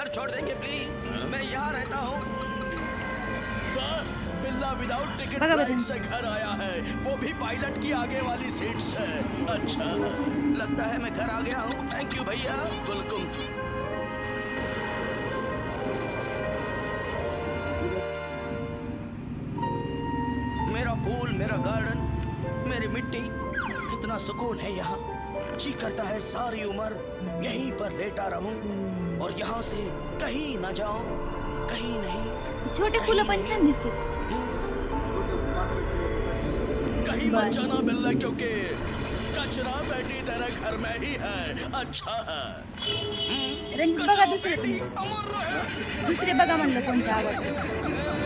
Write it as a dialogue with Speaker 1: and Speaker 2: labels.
Speaker 1: घर छोड़ देंगे प्लीज? मैं यहाँ रहता हूँ।
Speaker 2: बिल्ला विदाउट टिकट
Speaker 3: बघा
Speaker 2: फ्लाइट
Speaker 3: बघा.
Speaker 2: से घर आया है, वो भी पायलट की आगे वाली सीट से। अच्छा,
Speaker 1: लगता है मैं घर आ गया हूँ। थैंक यू भैया।
Speaker 2: बिल्कुल।
Speaker 1: मेरा पूल, मेरा गार्डन, मेरी मिट्टी, कितना सुकून है यहाँ। जी करता है सारी उम्र यहीं पर लेटा रहूं और यहाँ से कहीं न जाऊं, कहीं नहीं।
Speaker 3: छोटे फुलं पण छान दिसते.
Speaker 2: कहीं मत जाना बिल्ला, क्योंकि कचरा बेटी तेरे घर में ही है। अच्छा है।
Speaker 3: रणजित बघा दुसरे
Speaker 2: अमर रहे।
Speaker 3: दुसरे बघा म्हणलं कोणते आवडते.